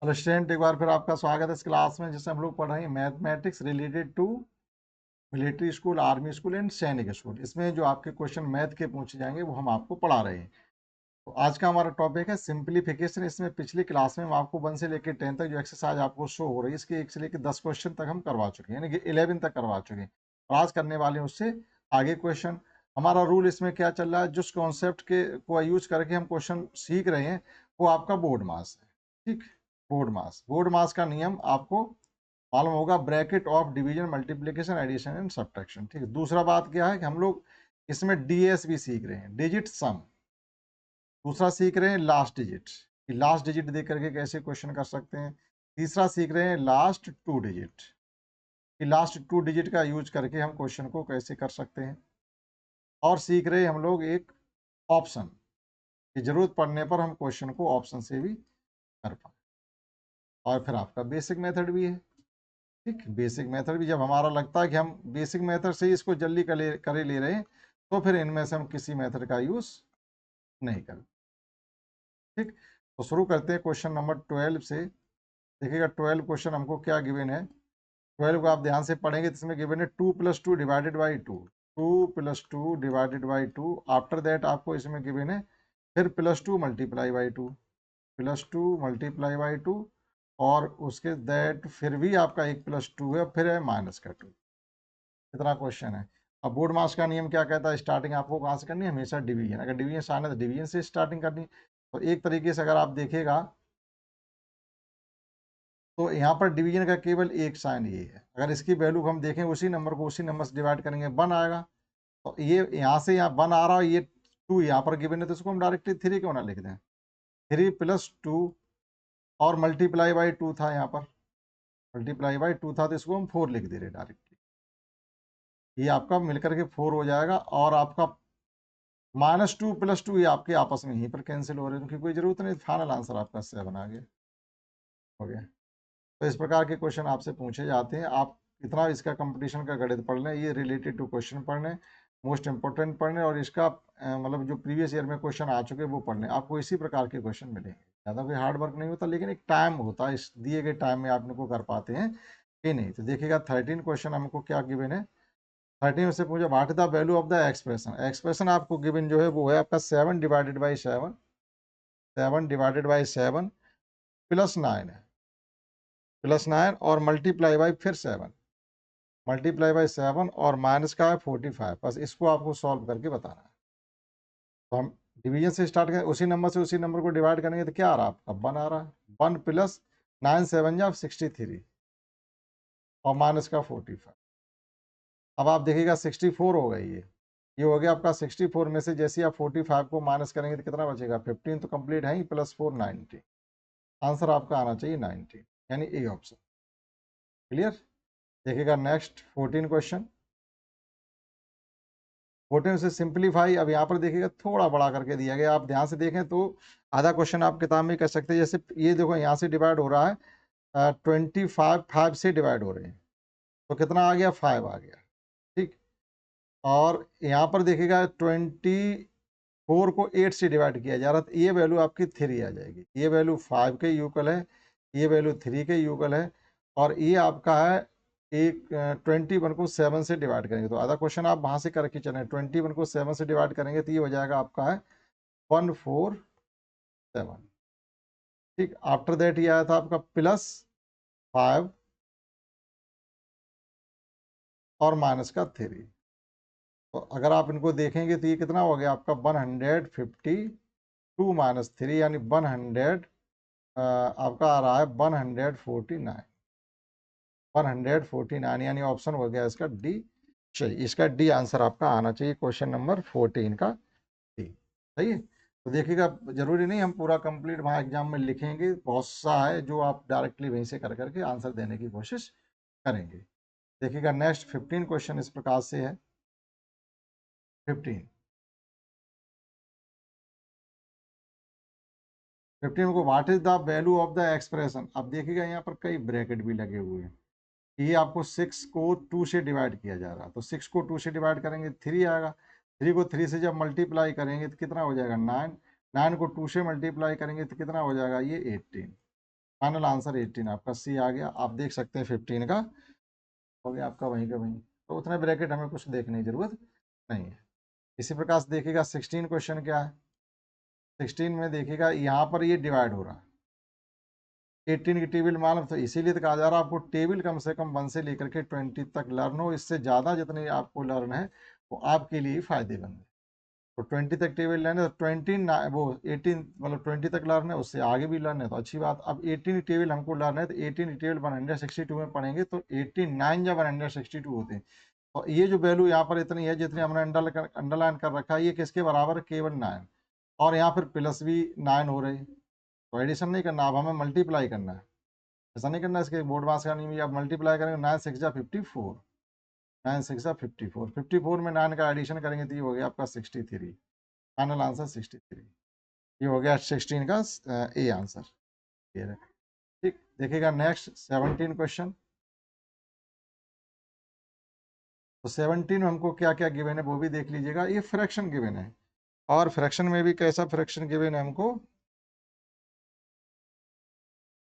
Hello student, एक बार फिर आपका स्वागत है इस क्लास में जिससे हम लोग पढ़ रहे हैं mathematics related to military school, army school and Sainik school. इसमें जो आपके क्वेश्चन मैथ के पूछे जाएंगे वो हम आपको पढ़ा रहे हैं। तो आज का हमारा टॉपिक है सिंप्लीफिकेशन। इसमें पिछली क्लास में हम आपको 1 से लेकर 10 तक जो एक्सरसाइज आपको शो हो रही है इसके 1 से लेकर 10 क्वेश्चन तक हम करवा चुके हैं, यानी कि 11 तक करवा चुके हैं और आज करने वाले हैं उससे आगे क्वेश्चन। हमारा रूल इसमें क्या चल रहा है, जिस कॉन्सेप्ट के को यूज करके हम क्वेश्चन सीख रहे हैं वो आपका बोर्ड मास है। ठीक, बोर्ड मास का नियम आपको मालूम होगा, bracket of division, multiplication, addition and subtraction. ठीक है, दूसरा बात क्या है कि हम लोग इसमें डीएस भी सीख रहे हैं, डिजिट सम। दूसरा सीख रहे हैं लास्ट डिजिट, कि लास्ट डिजिट देख करके कैसे क्वेश्चन कर सकते हैं। तीसरा सीख रहे हैं लास्ट 2 डिजिट, कि लास्ट 2 डिजिट का यूज करके हम क्वेश्चन को कैसे कर सकते हैं। और सीख रहे हैं हम लोग एक ऑप्शन, की जरूरत पड़ने पर हम क्वेश्चन को ऑप्शन से भी कर पाए। और फिर आपका बेसिक मेथड भी है। ठीक, बेसिक मेथड भी जब हमारा लगता है कि हम बेसिक मेथड से ही इसको जल्दी करे ले रहे हैं तो फिर इनमें से हम किसी मेथड का यूज नहीं करें। ठीक, तो शुरू करते हैं क्वेश्चन नंबर 12 से। देखिएगा 12 क्वेश्चन हमको क्या गिवन है। 12 को आप ध्यान से पढ़ेंगे तो इसमें गिवन है 2 + 2 divided by 2, 2 + 2 divided by 2। After that आपको इसमें गिवन है फिर +2 मल्टीप्लाई बाई 2, +2 मल्टीप्लाई बाई 2, और उसके दैट फिर भी आपका 1 + 2 है, फिर है -2। इतना क्वेश्चन है। अब बोर्ड मास का नियम क्या कहता है, स्टार्टिंग आपको कहाँ से करनी है, हमेशा डिवीजन। अगर डिवीजन से आना है तो डिवीजन से स्टार्टिंग करनी। तो एक तरीके से अगर आप देखिएगा तो यहाँ पर डिवीजन का केवल एक साइन ये है। अगर इसकी वैल्यू हम देखें, उसी नंबर को उसी नंबर से डिवाइड करेंगे 1 आएगा। तो ये यहाँ से यहाँ 1 आ रहा है, ये 2 यहाँ पर गिवन है तो इसको हम डायरेक्टली 3 क्यों ना लिख दें। 3 + 2 और मल्टीप्लाई बाई 2 था, यहाँ पर मल्टीप्लाई बाई 2 था तो इसको हम 4 लिख दे रहे डायरेक्टली। ये आपका मिलकर के 4 हो जाएगा और आपका -2 + 2 ये आपके आपस में यहीं पर कैंसिल हो रहे हैं, उनकी कोई जरूरत नहीं। फाइनल आंसर आपका 7 आ गया, हो गया। तो इस प्रकार के क्वेश्चन आपसे पूछे जाते हैं। आप इतना इसका कंपटीशन का गणित पढ़ लें, ये रिलेटेड टू क्वेश्चन पढ़ लें, मोस्ट इंपॉर्टेंट पढ़ लें, और इसका मतलब जो प्रीवियस ईयर में क्वेश्चन आ चुके हैं वो पढ़ लें। आपको इसी प्रकार के क्वेश्चन मिलेंगे। ज़्यादा कोई हार्ड वर्क नहीं होता, लेकिन एक टाइम होता है, इस दिए गए टाइम में आप इनको कर पाते हैं कि नहीं। तो देखिएगा 13 क्वेश्चन हमको क्या गिवन है। 13 में से पूछा what is the value of the expression. Expression आपको गिवन जो है वो है आपका 7 डिवाइडेड बाई 7, 7 डिवाइडेड बाई 7 +9 है, +9 और मल्टीप्लाई बाई फिर 7, मल्टीप्लाई बाई 7 और माइनस का है 45। बस इसको आपको सॉल्व करके बताना है। तो हम डिवीजन से स्टार्ट करें, उसी नंबर से उसी नंबर को डिवाइड करेंगे तो क्या आ रहा है आपका 1 आ रहा है। 1 + 9 7 जा 63 और माइनस का 45। अब आप देखिएगा 64 हो गई ये हो गया आपका 64 में से जैसे आप 45 को माइनस करेंगे तो कितना बचेगा, 15 तो कंप्लीट है ही, +4 90। आंसर आपका आना चाहिए 90, यानी ए ऑप्शन। क्लियर। देखिएगा नेक्स्ट 14 क्वेश्चन। 14 से सिंप्लीफाई। अब यहाँ पर देखिएगा थोड़ा बड़ा करके दिया गया, आप ध्यान से देखें तो आधा क्वेश्चन आप किताब में कर सकते हैं। जैसे ये देखो यहाँ से डिवाइड हो रहा है 25, 5 से डिवाइड हो रहे हैं तो कितना आ गया, 5 आ गया। ठीक, और यहाँ पर देखिएगा 24 को 8 से डिवाइड किया जा रहा है तो ये वैल्यू आपकी 3 आ जाएगी। ये वैल्यू 5 के यूकल है, ये वैल्यू 3 के यूकल है, और ये आपका है एक 21 को 7 से डिवाइड करेंगे तो आधा क्वेश्चन आप वहाँ से करके चलें। 21 को 7 से डिवाइड करेंगे तो ये हो जाएगा आपका है 147। ठीक, आफ्टर दैट ये आया था आपका +5 और माइनस का 3। तो अगर आप इनको देखेंगे तो ये कितना हो गया आपका 152 -3, यानी 100 आपका आ रहा है 149, 149, यानी ऑप्शन हो गया इसका डी। चाहिए इसका डी आंसर आपका आना चाहिए क्वेश्चन नंबर 14 का डी। सही है। तो देखिएगा जरूरी नहीं हम पूरा कंप्लीट वहाँ एग्जाम में लिखेंगे, बहुत सा है जो आप डायरेक्टली वहीं से कर करके आंसर देने की कोशिश करेंगे। देखिएगा नेक्स्ट 15 क्वेश्चन इस प्रकार से है। 15 को what is the value of the expression. अब देखिएगा यहाँ पर कई ब्रैकेट भी लगे हुए हैं। ये आपको 6 को 2 से डिवाइड किया जा रहा है तो 6 को 2 से डिवाइड करेंगे 3 आएगा। 3 को 3 से जब मल्टीप्लाई करेंगे तो कितना हो जाएगा 9, 9 को 2 से मल्टीप्लाई करेंगे तो कितना हो जाएगा ये 18। फाइनल आंसर 18 आपका सी आ गया। आप देख सकते हैं 15 का हो गया आपका वहीं का वहीं, तो उतने ब्रैकेट हमें कुछ देखने की जरूरत नहीं है। इसी प्रकार से देखिएगा 16 क्वेश्चन क्या है। 16 में देखिएगा यहाँ पर ये डिवाइड हो रहा है, 18 की टेबल मालूम, तो इसीलिए तो कहा जा रहा है आपको टेबल कम से कम 1 से लेकर के 20 तक लर्न हो। इससे ज़्यादा जितनी आपको लर्न है वो आपके लिए फायदेमंद है। तो 20 तक टेबल लर्न है, तो 20 वो 18 मतलब 20 तक लर्न है, उससे आगे भी लर्न है तो अच्छी बात। अब 18 टेबल हमको लर्न है, तो 18 टेबल 162 में पढ़ेंगे, तो 89 जब 162 होते हैं, और ये जो वैल्यू यहाँ पर इतनी है जितनी हमने अंडरलाइन कर रखा है, ये किसके बराबर है, केवल 9। और यहाँ पर प्लस भी 9 हो रही, तो एडिशन नहीं करना, अब हमें मल्टीप्लाई करना है। ऐसा नहीं करना इसके बोर्ड मास का नहीं, आप मल्टीप्लाई करेंगे 9 6 जा 54, 9 6 जा 54, 54 में 9 का एडिशन करेंगे तो ये हो गया आपका 63। Final answer 63। ये हो गया 16 का ए आंसर। ये ठीक, देखिएगा नेक्स्ट 17 क्वेश्चन। तो 17 में हमको क्या क्या गिवन है वो भी देख लीजिएगा। ये फ्रैक्शन गिवन है, और फ्रैक्शन में भी कैसा फ्रैक्शन गिवन है, हमको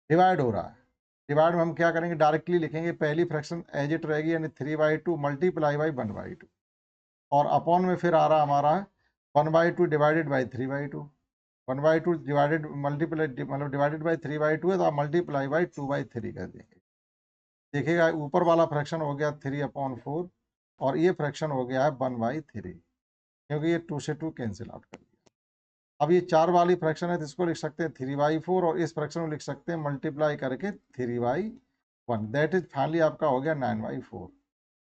डिवाइड हो रहा है। डिवाइड में हम क्या करेंगे, डायरेक्टली लिखेंगे, पहली फ्रैक्शन एज इट रहेगी, यानी 3/2 मल्टीप्लाई बाई 1/2, और अपॉन में फिर आ रहा हमारा 1/2 डिवाइडेड बाई 3/2। 1/2 डिवाइडेड मल्टीप्लाई मतलब डिवाइडेड बाई 3/2 है, तो आप मल्टीप्लाई बाई 2/3 कर देंगे। देखिएगा ऊपर वाला फ्रैक्शन हो गया 3/4, और ये फ्रैक्शन हो गया है 1/3, क्योंकि ये 2 से 2 कैंसिल आउट कर दिया। अब ये 4 वाली फ्रैक्शन है, तो इसको लिख सकते हैं 3/4, और इस फ्रैक्शन को लिख सकते हैं मल्टीप्लाई करके 3/1। दैट इज फाइनली आपका हो गया 9/4।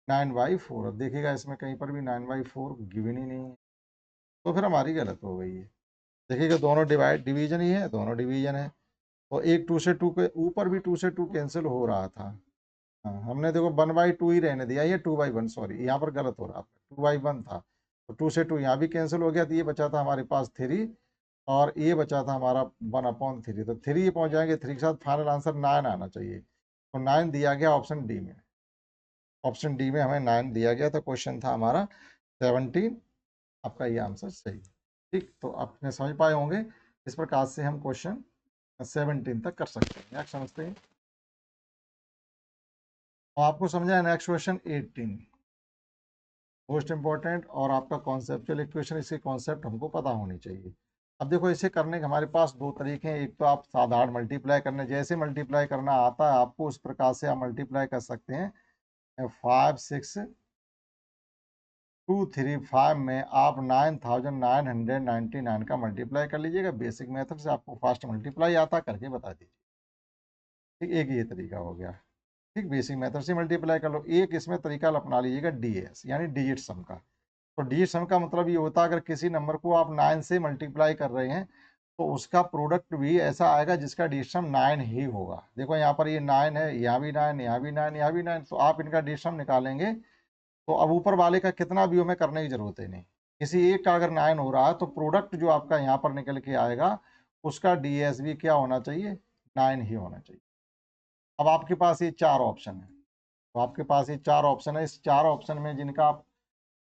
9/4, अब देखिएगा इसमें कहीं पर भी 9/4 गिवन ही नहीं है, तो फिर हमारी गलत हो गई है। देखिएगा दोनों डिवीजन ही है, दोनों डिवीजन है, तो एक 2 से 2 के ऊपर भी 2 से 2 कैंसिल हो रहा था। हाँ, हमने देखो 1/2 ही रहने दिया, ये 2/1, सॉरी यहाँ पर गलत हो रहा था, 2/1 था, तो 2 से 2 यहाँ भी कैंसिल हो गया, तो ये बचा था हमारे पास 3, और ये बचा था हमारा 1/3, तो 3 ये पहुंच जाएंगे, 3 के साथ फाइनल आंसर 9 आना चाहिए, तो 9 दिया गया ऑप्शन डी में। ऑप्शन डी में हमें 9 दिया गया, तो क्वेश्चन था हमारा 17, आपका ये आंसर सही। ठीक, तो आपने समझ पाए होंगे, इस प्रकार से हम क्वेश्चन 17 तक कर सकते हैं। नेक्स्ट समझते हैं, और आपको समझा है नेक्स्ट क्वेश्चन 18, मोस्ट इंपॉर्टेंट, और आपका कॉन्सेप्चुअल इक्वेशन, इसके कॉन्सेप्ट हमको पता होनी चाहिए। अब देखो इसे करने के हमारे पास दो तरीके हैं, एक तो आप साधारण मल्टीप्लाई करने, जैसे मल्टीप्लाई करना आता है आपको उस प्रकार से आप मल्टीप्लाई कर सकते हैं। 5 6 2 3 5 में आप 9999 का मल्टीप्लाई कर लीजिएगा। बेसिक मेथड से आपको फास्ट मल्टीप्लाई आता, करके बता दीजिए। ठीक, एक ये तरीका हो गया। ठीक, बेसिक मेथड से मल्टीप्लाई कर लो। एक इसमें तरीका अपना लीजिएगा डीएस, यानी डिजिट सम का। तो डिजिट सम का मतलब ये होता है, अगर किसी नंबर को आप 9 से मल्टीप्लाई कर रहे हैं, तो उसका प्रोडक्ट भी ऐसा आएगा जिसका डिजिट सम 9 ही होगा। देखो यहाँ पर ये 9 है, यहाँ भी 9, यहाँ भी 9, यहाँ भी 9, तो आप इनका डिजिट सम निकालेंगे, तो अब ऊपर वाले का कितना भी हमें करने की जरूरत है नहीं। किसी एक का अगर 9 हो रहा है, तो प्रोडक्ट जो आपका यहाँ पर निकल के आएगा उसका डीएस भी क्या होना चाहिए, 9 ही होना चाहिए। अब आपके पास ये 4 ऑप्शन है, तो आपके पास ये 4 ऑप्शन है, इस 4 ऑप्शन में जिनका आप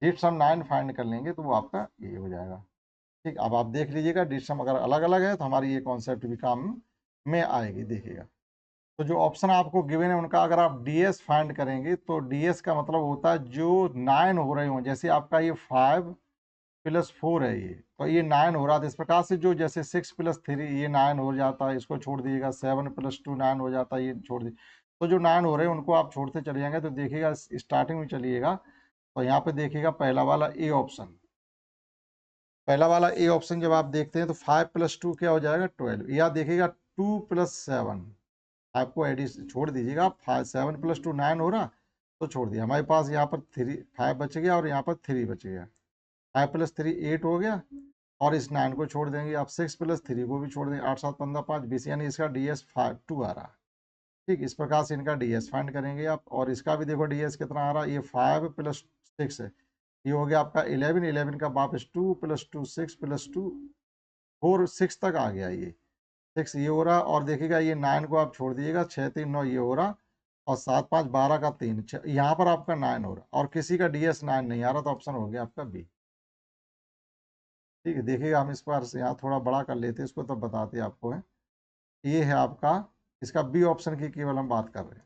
डिजिट सम 9 फाइंड कर लेंगे, तो वो आपका ये हो जाएगा। ठीक, अब आप देख लीजिएगा डिजिट सम अगर अलग अलग है, तो हमारी ये कॉन्सेप्ट भी काम में आएगी। देखिएगा, तो जो ऑप्शन आपको गिवन है उनका अगर आप डीएस फाइंड करेंगे, तो डीएस का मतलब होता है जो 9 हो रहे हों, जैसे आपका ये 5 + 4 है, ये तो ये 9 हो रहा था। इस प्रकार से जो जैसे 6 + 3 ये 9 हो जाता है, इसको छोड़ दीजिएगा। 7 + 2 9 हो जाता है, ये छोड़ दीजिए। तो जो 9 हो रहे हैं उनको आप छोड़ते चले जाएंगे, तो देखिएगा स्टार्टिंग में चलिएगा, तो यहाँ पे देखिएगा पहला वाला ए ऑप्शन, पहला वाला ए ऑप्शन जब आप देखते हैं, तो 5 + 2 क्या हो जाएगा, 12। या देखिएगा 2 + 7, आपको एडिशन छोड़ दीजिएगा। 7 + 2 9 हो रहा, तो छोड़ दिया। हमारे पास यहाँ पर 5 बच गया, और यहाँ पर 3 बच गया। 5 + 3 8 हो गया, और इस 9 को छोड़ देंगे। आप 6 + 3 को भी छोड़ देंगे। 8 7 15 5 20, यानी इसका डीएस 2 आ रहा। ठीक, इस प्रकार से इनका डीएस फाइंड करेंगे आप। और इसका भी देखो डीएस कितना आ रहा है, ये 5 + 6 है, ये हो गया आपका 11। 11 का वापस 2 + 2 6 + 2 4 6 तक आ गया, ये 6 ये हो रहा। और देखिएगा ये 9 को आप छोड़ दीजिएगा, 6 3 9 ये हो रहा, और 7 5 12 का 3 यहाँ पर आपका 9 हो रहा, और किसी का डीएस 9 नहीं आ रहा, तो ऑप्शन हो गया आपका बी। ठीक है, देखिएगा हम इस बार से यहाँ थोड़ा बड़ा कर लेते हैं इसको, तब बताते आपको है। ये है आपका इसका बी ऑप्शन की केवल हम बात कर रहे हैं।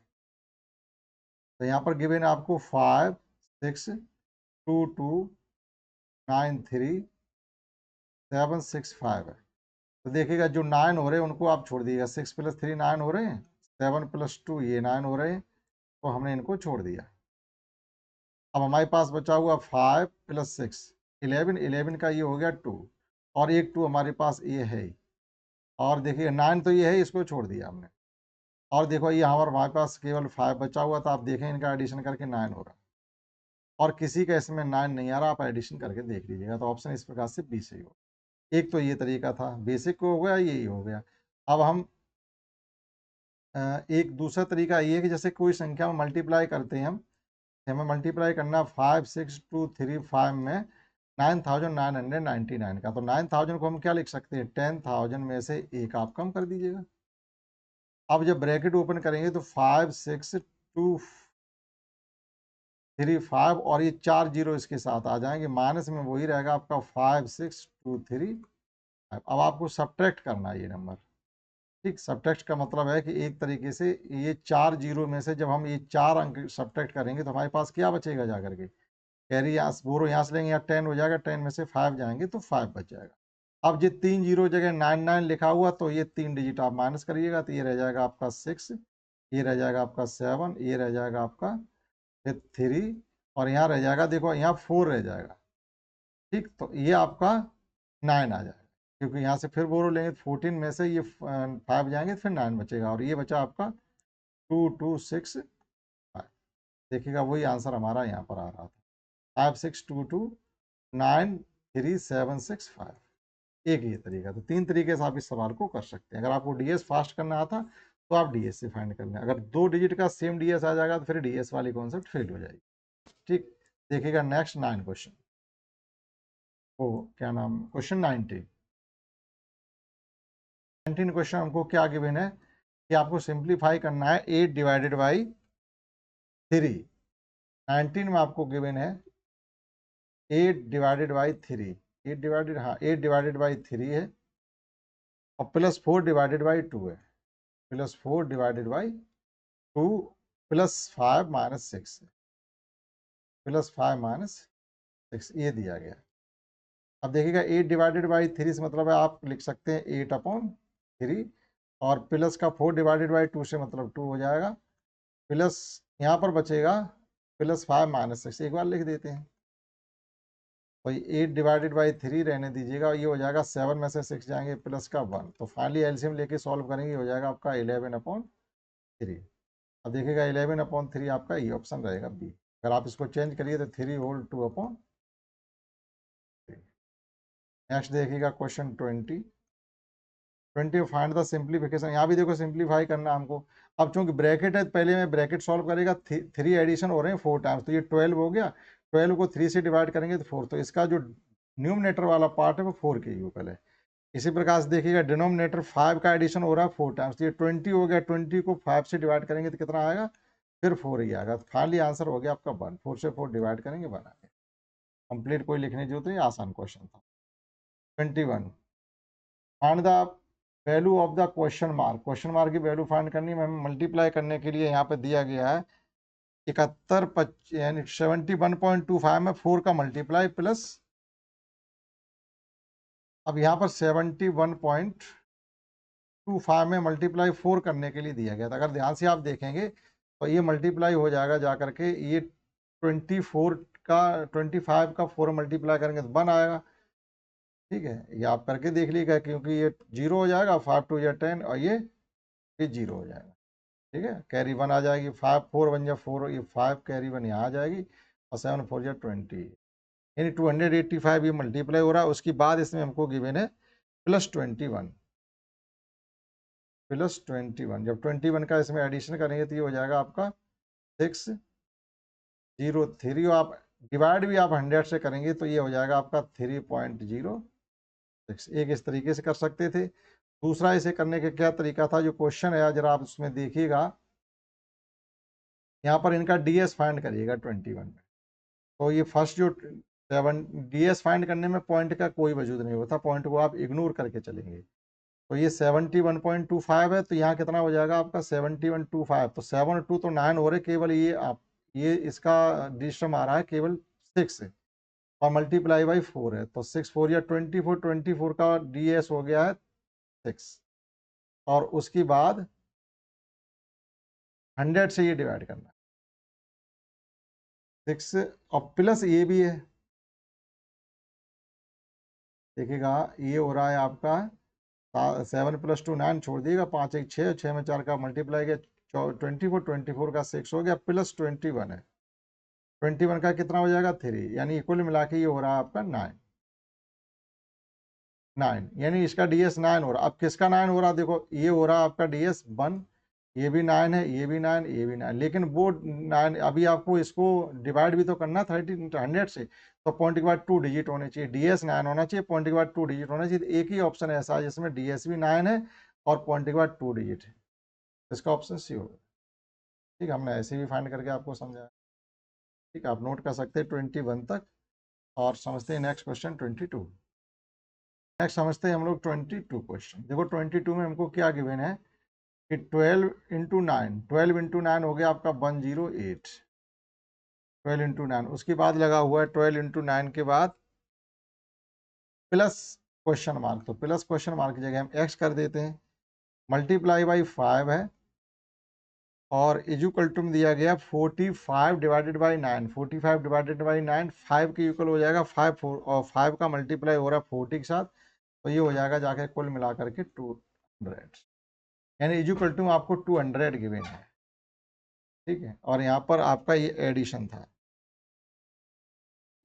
तो यहाँ पर गिवन आपको 5 6 2 2 9 3 7 6 5 है। तो देखिएगा जो 9 हो रहे हैं उनको आप छोड़ दीजिएगा, 6 + 3 9 हो रहे हैं, 7 + 2 ये 9 हो रहे हैं, तो हमने इनको छोड़ दिया। अब हमारे पास बचा हुआ 5 + 6 11, 11 का ये हो गया 2, और एक 2 हमारे पास ये है ही। और देखिए 9 तो ये है, इसको छोड़ दिया हमने। और देखो ये हमारे पास केवल 5 बचा हुआ था, आप देखें इनका एडिशन करके 9 हो रहा है, और किसी का इसमें 9 नहीं आ रहा, आप एडिशन करके देख लीजिएगा। तो ऑप्शन इस प्रकार से बी सही हो। एक तो ये तरीका था, बेसिक को हो गया, यही हो गया। अब हम एक दूसरा तरीका ये है कि जैसे कोई संख्या में मल्टीप्लाई करते हैं हम, हमें मल्टीप्लाई करना 5 6 2 3 5 में 9999 का, तो 9000 को हम क्या लिख सकते हैं, 10,000 में से एक आप कम कर दीजिएगा। अब जब ब्रैकेट ओपन करेंगे तो 5 6 2 3 5 और ये 4 जीरो इसके साथ आ जाएंगे, माइनस में वही रहेगा आपका 5 6 2 3 5। अब आपको सब्ट्रैक्ट करना है ये नंबर। ठीक, सब्ट्रैक्ट का मतलब है कि एक तरीके से ये 4 जीरो में से जब हम ये 4 अंक सब्ट्रैक्ट करेंगे तो हमारे पास क्या बचेगा, जा करके कैरी यहाँ से बोरो यहाँ से लेंगे, यहाँ 10 हो जाएगा, 10 में से 5 जाएंगे तो 5 बच जाएगा। अब ये 3 जीरो जगह 99 लिखा हुआ, तो ये 3 डिजिट आप माइनस करिएगा, तो ये रह जाएगा आपका 6, ये रह जाएगा आपका 7, ये रह जाएगा आपका 3, और यहाँ रह जाएगा, देखो यहाँ 4 रह जाएगा। ठीक, तो ये आपका 9 आ जाएगा, क्योंकि यहाँ से फिर बोरो लेंगे, 14 में से ये 5 जाएंगे, फिर 9 बचेगा, और ये बचा आपका 2 2 6 5। देखिएगा वही आंसर हमारा यहाँ पर आ रहा था, 5 6 2 2 9 3 7 6 5। एक ये तरीका। तो 3 तरीके से आप इस सवाल को कर सकते हैं। अगर आपको डीएस फास्ट करना आता तो आप डीएस से फाइंड कर लें, अगर 2 डिजिट का सेम डीएस आ जाएगा तो फिर डीएस वाली कॉन्सेप्ट फेल हो जाएगी। ठीक, देखिएगा नेक्स्ट 9 क्वेश्चन, ओ क्या नाम, क्वेश्चन 19 क्वेश्चन हमको क्या गिवन है कि आपको सिंप्लीफाई करना है 8 डिवाइडेड बाई 3। 19 में आपको गिवन है 8 डिवाइडेड बाई 3, 8 डिवाइडेड, हाँ 8 डिवाइडेड बाई 3 है, और प्लस 4 डिवाइडेड बाई 2 है, plus 4 divided by 2 plus 5 minus 6, plus 5 minus 6 ये दिया गया। अब देखिएगा 8 डिवाइडेड बाई 3 से मतलब है आप लिख सकते हैं 8/3, और प्लस का 4 डिवाइडेड बाई 2 से मतलब 2 हो जाएगा, प्लस यहाँ पर बचेगा प्लस 5 माइनस 6, एक बार लिख देते हैं। वही 8 डिवाइडेड बाई 3 रहने दीजिएगा, ये हो जाएगा 7 में से 6 जाएंगे, प्लस का 1, तो फाइनली एलसीएम लेके सॉल्व करेंगे, हो जाएगा आपका 11/3। अब देखिएगा 11/3 आपका ये ऑप्शन रहेगा बी। अगर आप इसको चेंज करिए तो 3/2/3। नेक्स्ट देखिएगा क्वेश्चन 20 फाइंड द सिंप्लीफिकेशन। यहाँ भी देखो सिंप्लीफाई करना हमको। अब चूंकि ब्रैकेट है, पहले में ब्रैकेट सॉल्व करेगा, 3 एडिशन हो रहे हैं 4 टाइम्स, तो ये 12 हो गया, 12 को 3 से डिवाइड करेंगे तो 4, तो इसका जो न्यूमरेटर वाला पार्ट है वो 4 के इक्वल है। इसी प्रकार से देखिएगा डिनोमिनेटर 5 का एडिशन हो रहा है 4 टाइम्स, तो ये 20 हो गया, 20 को 5 से डिवाइड करेंगे तो कितना आएगा, फिर 4 ही आएगा। तो फाइनली आंसर हो गया आपका 1, 4 से 4 डिवाइड करेंगे 1 आएगा। कंप्लीट कोई लिखने की जरूरत नहीं, आसान क्वेश्चन था। 21 find the value of the question mark. Question mark की वैल्यू फाइंड करनी है, मल्टीप्लाई करने के लिए यहाँ पे दिया गया है 71 यानी 71.25 में 4 का मल्टीप्लाई प्लस, अब यहाँ पर 71.25 में मल्टीप्लाई 4 करने के लिए दिया गया था। अगर ध्यान से आप देखेंगे तो ये मल्टीप्लाई हो जाएगा जा करके, ये 24 का 25 का 4 मल्टीप्लाई करेंगे तो 1 आएगा। ठीक है, ये आप करके देख लीजिएगा, क्योंकि ये 0 हो जाएगा, 5 2 या 10, और ये 0 हो जाएगा। ठीक है, कैरी 1 आ जाएगी, 5 4 1 या 4, ये 5 कैरी 1 यहाँ आ जाएगी, और 7 4 या 20, यानी 285 ये मल्टीप्लाई हो रहा है। उसके बाद इसमें हमको गिवन है +21, +21, जब 21 का इसमें एडिशन करेंगे तो ये हो जाएगा आपका 603, और आप डिवाइड भी आप 100 से करेंगे तो ये हो जाएगा आपका 3.06। एक इस तरीके से कर सकते थे। दूसरा इसे करने का क्या तरीका था, जो क्वेश्चन है जरा आप उसमें देखिएगा, यहाँ पर इनका डीएस फाइंड करिएगा 21 में। तो ये फर्स्ट जो 7 डीएस फाइंड करने में पॉइंट का कोई वजूद नहीं होता, पॉइंट को आप इग्नोर करके चलेंगे। तो ये 71.25 है, तो यहाँ कितना हो जाएगा आपका 7125। तो 7 और 2 तो 9 हो रहे, केवल ये आप ये इसका डिजिट आ रहा है केवल 6 है और मल्टीप्लाई बाई 4 है। तो 6 4 या 24, 24 का डीएस हो गया है 6 और उसके बाद 100 से ये डिवाइड करना है 6 और प्लस ये भी है। देखिएगा ये हो रहा है आपका 7 + 2 9, छोड़ दिएगा 5 1 6, 6 में 4 का मल्टीप्लाई किया 24, 24 का 6 हो गया प्लस 21 है। 21 का कितना हो जाएगा 3, यानी कुल मिला के ये हो रहा है आपका 9, यानी इसका डीएस 9 हो रहा। अब किसका 9 हो रहा, देखो ये हो रहा आपका डीएस 1, ये भी 9 है, ये भी 9, ये भी 9, लेकिन वो 9 अभी आपको इसको डिवाइड भी तो करना 100 से, तो पॉइंट के बाद 2 डिजिट होने चाहिए, डीएस 9 होना चाहिए, पॉइंट के बाद 2 डिजिट होना चाहिए। तो एक ही ऑप्शन ऐसा है जिसमें डीएस भी 9 है और पॉइंट के बाद 2 डिजिट है, इसका ऑप्शन सी होगा। ठीक है, हमने ऐसे भी फाइंड करके आपको समझाया। ठीक है, आप नोट कर सकते हैं 21 तक और समझते हैं नेक्स्ट क्वेश्चन 22। नेक्स्ट समझते हैं हम लोग 22 क्वेश्चन। देखो 22 में हमको क्या गिवन है कि 12 × 9, 12 × 9 हो गया आपका 108, 12 × 9, उसके बाद लगा हुआ है 12 × 9 के बाद प्लस क्वेश्चन मार्क। तो प्लस क्वेश्चन मार्क की जगह हम एक्स कर देते हैं, मल्टीप्लाई बाई 5 है और इक्वल टू में दिया गया 45 डिवाइडेड बाई 9, 45 डिवाइडेड बाई 9 5 के इक्वल हो जाएगा 5 4 और 5 का मल्टीप्लाई हो रहा है 40 के साथ, तो ये हो जाएगा जाके कुल मिला करके 200, यानी इक्वल टू आपको 200 गिवन है। ठीक है, और यहाँ पर आपका ये एडिशन था,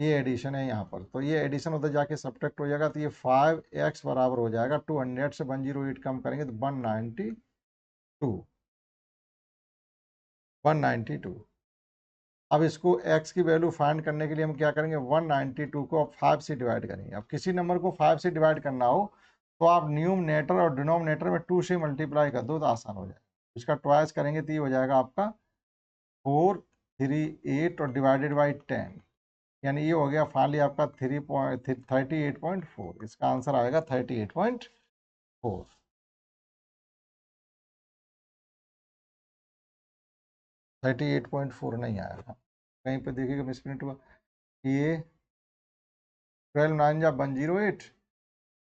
ये एडिशन है यहाँ पर, तो ये एडिशन उधर जाके सब्ट्रैक्ट हो जाएगा, तो ये 5x बराबर हो जाएगा 200 से 108 कम करेंगे तो 192। अब इसको x की वैल्यू फाइंड करने के लिए हम क्या करेंगे, 192 को अब 5 से डिवाइड करेंगे। अब किसी नंबर को 5 से डिवाइड करना हो तो आप न्यूमरेटर और डिनोमिनेटर में 2 से मल्टीप्लाई कर दो तो आसान हो जाएगा। इसका ट्वाइस करेंगे तो ये हो जाएगा आपका 4 3 8 और डिवाइडेड बाई 10, यानी ये हो गया फाइनली आपका 38.4। इसका आंसर आएगा 38.4। 38.4 नहीं आएगा, कहीं पे देखिएगा मिसप्रिंट हुआ। ये 12 9 जा 108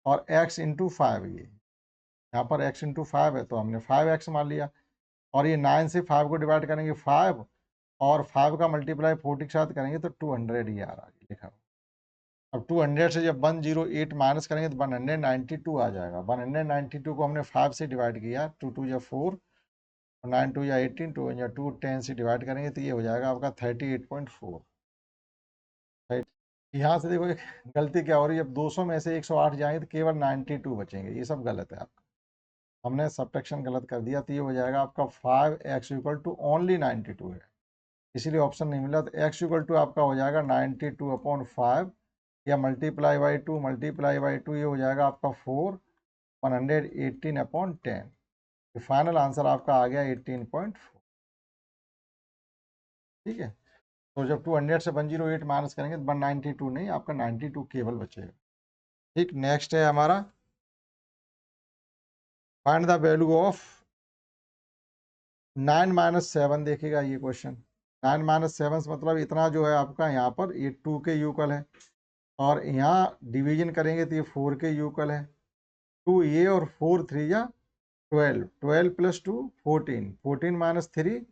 और x इंटू 5, ये यहाँ पर x इंटू 5 है तो हमने 5x मान लिया, और ये 9 से 5 को डिवाइड करेंगे 5 और 5 का मल्टीप्लाई 40 के साथ करेंगे तो 200 ही आ रहा है लिखा। अब 200 से जब 108 माइनस करेंगे तो 192 आ जाएगा। 192 को हमने 5 से डिवाइड किया, 2 2 या 4 और 9 2 या 18, 2 या 2 10 से डिवाइड करेंगे तो ये हो जाएगा आपका 38.4। यहाँ से देखो एक गलती क्या हो रही है, जब 200 में से 108 जाएंगे तो केवल 92 बचेंगे, ये सब गलत है आपका, हमने सब्ट्रैक्शन गलत कर दिया, तो ये हो जाएगा आपका 5x इक्वल टू ओनली 92 है, इसीलिए ऑप्शन नहीं मिला। तो x इक्वल टू आपका हो जाएगा 92/5 या मल्टीप्लाई बाई 2, मल्टीप्लाई बाई 2 ये हो जाएगा आपका 4 118/10। फाइनल आंसर आपका आ गया 18.4। ठीक है, तो जब 200 से 108 माइनस करेंगे तो 192 नहीं, आपका 92 केवल बचेगा। ठीक, नेक्स्ट है हमारा फाइंड द वैल्यू ऑफ 9 - 7। देखिएगा ये क्वेश्चन 9 - 7 मतलब इतना जो है आपका यहाँ पर ये 2 के यूकल है और यहाँ डिवीजन करेंगे तो ये 4 के यूकल है। 2 ये और 4 3 या 12, 12 + 2 14, 14 - 3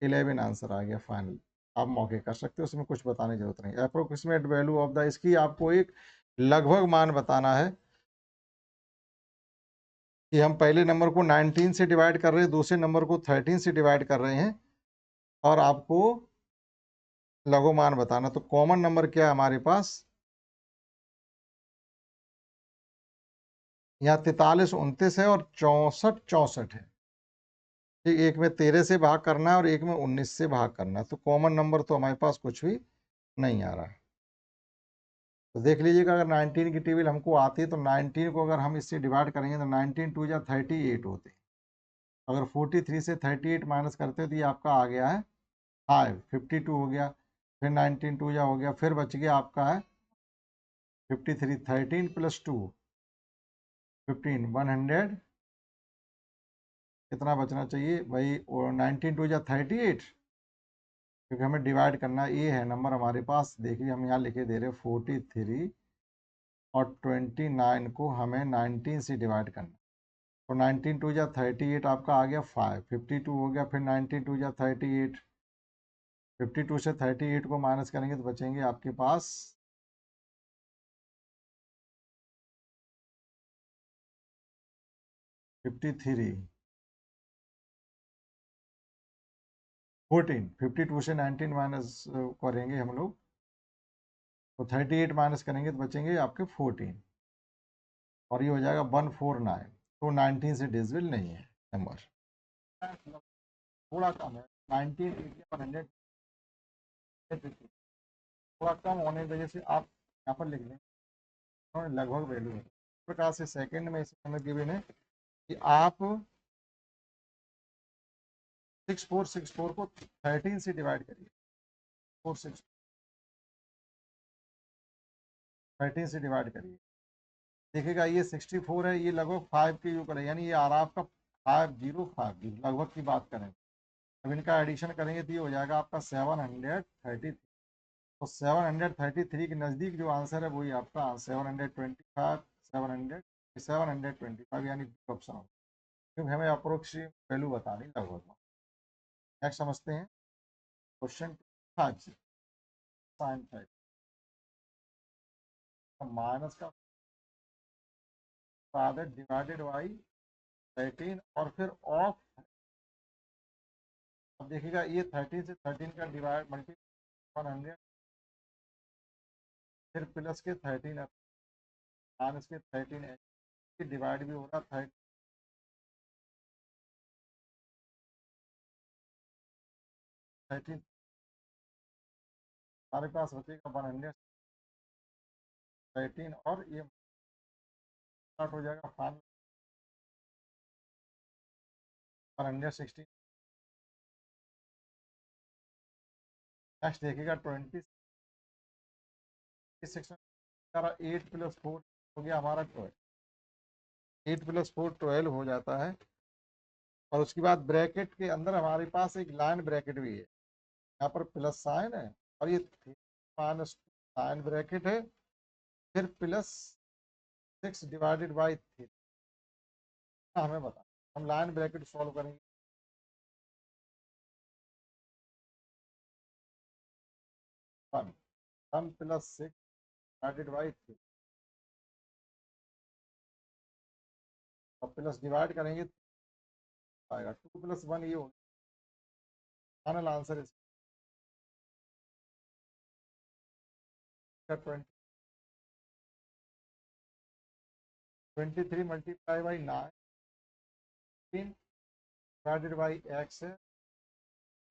11 आंसर आ गया फाइनल। आप मौके कर सकते हो, उसमें कुछ बताने की जरूरत नहीं। अप्रोक्सीमेट वैल्यू ऑफ द, इसकी आपको एक लगभग मान बताना है कि हम पहले नंबर को 19 से डिवाइड कर रहे हैं, दूसरे नंबर को 13 से डिवाइड कर रहे हैं और आपको लघु मान बताना। तो कॉमन नंबर क्या है हमारे पास, यहाँ 43 29 है और 64 64 है। ठीक, एक में 13 से भाग करना है और एक में 19 से भाग करना है, तो कॉमन नंबर तो हमारे पास कुछ भी नहीं आ रहा है। तो देख लीजिएगा, अगर 19 की टेबल हमको आती है तो 19 को अगर हम इससे डिवाइड करेंगे तो 19 2 या 38 होते। अगर 43 से 38 माइनस करते हैं तो ये आपका आ गया है 5, 52 हो गया, फिर 19 2 या हो गया, फिर बच गया आपका है 53, 13 + 2 15, कितना बचना चाहिए भाई? 19 या 38, क्योंकि हमें डिवाइड करना ये है नंबर हमारे पास। देखिए हम यहाँ लिखे दे रहे 43 और 29 को हमें 19 से डिवाइड करना। तो 19 या 38 आपका आ गया 5, 52 हो गया, फिर 19 या 38, 52 से 38 को माइनस करेंगे तो बचेंगे आपके पास 53, 14, 52 से 19 माइनस करेंगे हम लोग तो 38 माइनस करेंगे तो बचेंगे आपके 14, और ये हो जाएगा 149। तो 19 से डिविजिबल नहीं है नंबर, थोड़ा कम है। 19, 80, 100, थोड़ा कम होने की वजह से आप यहाँ पर लिख लें लगभग वैल्यू है। इस प्रकार से सेकंड में इस समय गिवन है कि आप 6464 को 13 से डिवाइड करिए। 46 13 से डिवाइड करिए, देखिएगा ये 64 है, ये लगभग 5 के ऊपर है, यानी ये आ रहा है आपका 5050 लगभग की बात करें। अब इनका एडिशन करेंगे तो ये हो जाएगा आपका 733। तो 733 के नज़दीक जो आंसर है वही आपका 725, 725 यानी ऑप्शन हो, क्योंकि हमें अप्रोक्सीमेट वैल्यू बतानी लगभग। नेक्स्ट समझते हैं क्वेश्चन 5 से। साइन फाइव माइनस का फादर डिवाइडेड बाई 13 और फिर ऑफ। अब देखिएगा ये 13 से 13 का डिवाइड मल्टी 100, फिर प्लस के 13 माइनस के 13 डिवाइड भी हो रहा 13। हमारे पास बचेगा 113 और ये स्टार्ट हो जाएगा 116। नेक्स्ट देखिएगा 26 सेक्शन 8 प्लस 4 हो गया हमारा 12, 8 प्लस 4 12 हो जाता है। और उसके बाद ब्रैकेट के अंदर हमारे पास एक लाइन ब्रैकेट भी है, यहाँ पर प्लस साइन है और ये माइनस साइन ब्रैकेट है, फिर प्लस 6 डिवाइडेड बाई 3। हमें बता, हम लाइन ब्रैकेट सॉल्व करेंगे। 1 1 प्लस 6 डिवाइडेड बाई 3, और प्लस डिवाइड करेंगे तो आएगा 2 प्लस 1, ये होगा फाइनल आंसर इसका 23 multiply by 19 divided by x है,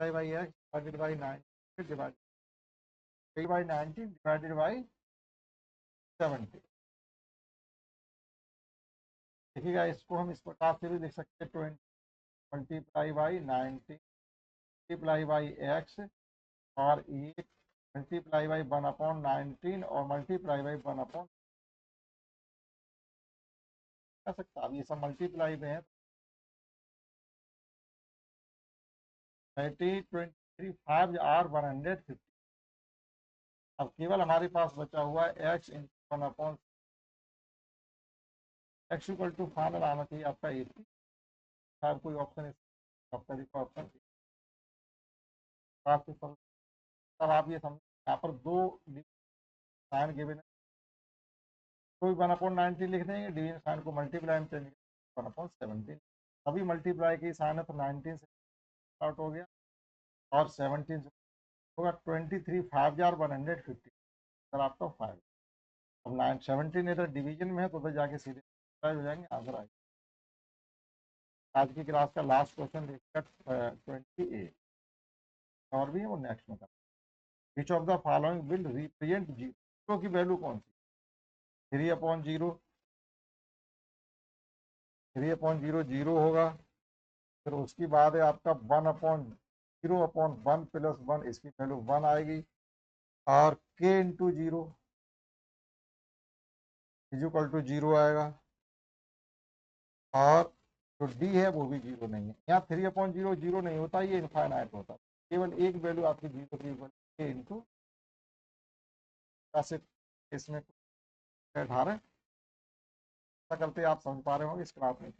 by x divided by 9 divide by 19 divided by 70। देखिएगा इसको हम इस प्रकार से भी लिख सकते हैं 20 multiply by 19 multiply by x, और ये मल्टीप्लाई बाई 1/19 और मल्टीप्लाई बाई 1 कर सकता। अब ये सब मल्टीप्लाई में है 30 23 5 आर 150। अब केवल हमारे पास बचा हुआ है X in 1 X equal to final आना चाहिए आपका 80। कोई ऑप्शन आपका ऑप्शन तब आप ये समझ, यहाँ पर दो साइन गिवन है, कोई 1/19 लिख देंगे, डिवीजन साइन को मल्टीप्लाई में चेंज 1/17। अभी मल्टीप्लाई की साइन है तो 19 से स्टार्ट हो गया और 17 से होगा 23 5150 सर आपका 5। अब 17 इधर डिवीजन में है तो उधर जाके सीधे हो जाएंगे, आंसर आएगा। आज की क्लास का लास्ट क्वेश्चन देखिएगा 28 और भी है वो नेक्स्ट में। Which of the following will represent zero की वैल्यू कौन सी? 3/0, 3/0 जीरो होगा, फिर उसके बाद है आपका 1/0/1 प्लस 1, इसकी वैल्यू 1 आएगी, और k into zero is equal to 0 आएगा, और जो डी है वो भी जीरो नहीं है। यहाँ 3/0 जीरो नहीं होता, ये इनफाइनाइट होता है। केवल एक वैल्यू आपकी जीरो की इक्वल ए इंटू से इसमें 18 करते आप समझ पा रहे होंगे इस क्लास में।